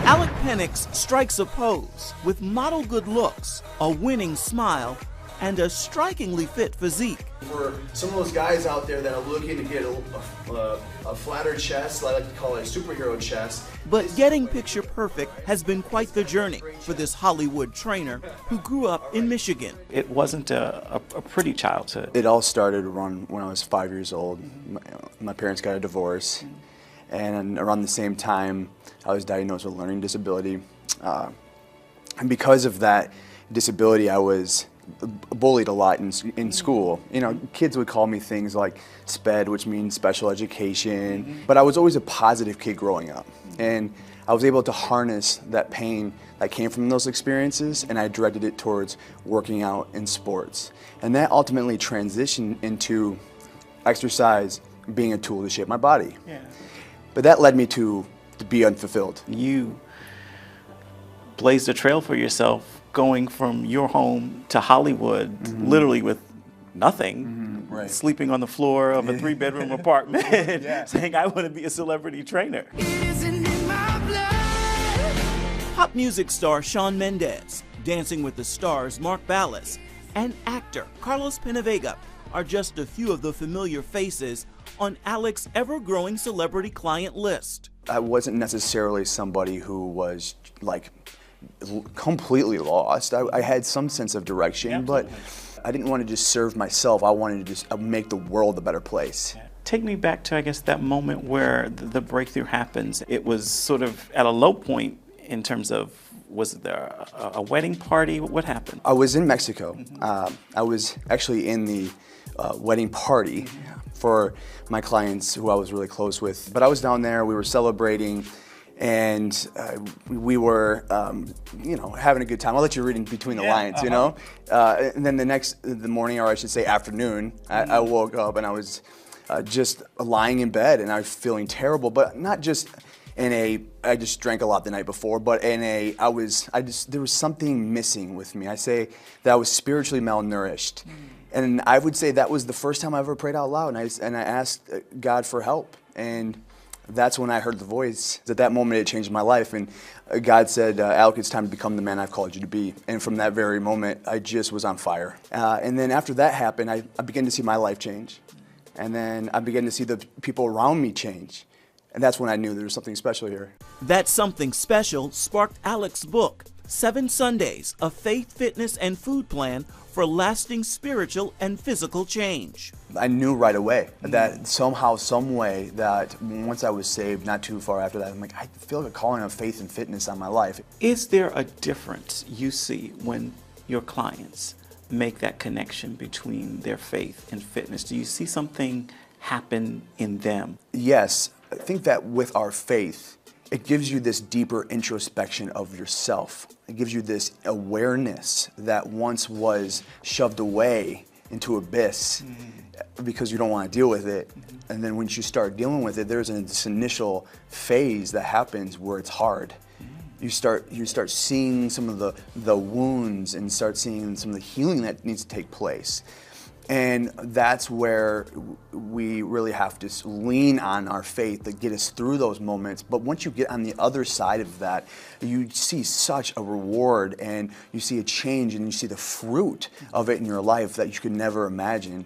Alec Penix strikes a pose with model good looks, a winning smile, and a strikingly fit physique. For some of those guys out there that are looking to get a flatter chest, I like to call it a superhero chest. But getting picture perfect has been quite the journey for this Hollywood trainer who grew up in Michigan. It wasn't a pretty childhood. It all started around when I was 5 years old. My parents got a divorce, and around the same time I was diagnosed with a learning disability. And because of that disability, I was bullied a lot in school. You know, kids would call me things like SPED, which means special education, but I was always a positive kid growing up. And I was able to harness that pain that came from those experiences, and I directed it towards working out in sports. And that ultimately transitioned into exercise being a tool to shape my body. Yeah. But that led me to be unfulfilled. You blazed a trail for yourself going from your home to Hollywood, literally with nothing, right. Sleeping on the floor of a 3-bedroom apartment, saying, I want to be a celebrity trainer. Pop music star Shawn Mendes, Dancing with the Stars Mark Ballas, and actor Carlos Penavega are just a few of the familiar faces on Alec's ever-growing celebrity client list. I wasn't necessarily somebody who was like completely lost. I had some sense of direction, but I didn't want to just serve myself. I wanted to just make the world a better place. Take me back to, I guess, that moment where the breakthrough happens. It was sort of at a low point in terms of, was there a wedding party? What happened? I was in Mexico. I was actually in the wedding party for my clients who I was really close with. But I was down there, we were celebrating, and we were, you know, having a good time. I'll let you read in between the lines, you know? And then the morning, or I should say afternoon, I woke up and I was just lying in bed, and I was feeling terrible, but not just in a, I just drank a lot the night before, but in a, there was something missing with me. I say that I was spiritually malnourished. And I would say that was the first time I ever prayed out loud, and I asked God for help. And that's when I heard the voice. At that moment, it changed my life. And God said, Alec, it's time to become the man I've called you to be. And from that very moment, I just was on fire. And then after that happened, I began to see my life change. And then I began to see the people around me change. And that's when I knew there was something special here. That something special sparked Alec's book, 7 Sundays, a faith, fitness, and food plan for lasting spiritual and physical change. I knew right away that somehow, some way, that once I was saved, not too far after that, I'm like, I feel like a calling of faith and fitness on my life. Is there a difference you see when your clients make that connection between their faith and fitness? Do you see something happen in them? Yes, I think that with our faith, it gives you this deeper introspection of yourself. It gives you this awareness that once was shoved away into abyss because you don't want to deal with it. And then once you start dealing with it, there's this initial phase that happens where it's hard. You start seeing some of the wounds and start seeing some of the healing that needs to take place. And that's where we really have to lean on our faith to get us through those moments. But once you get on the other side of that, you see such a reward, and you see a change, and you see the fruit of it in your life that you could never imagine.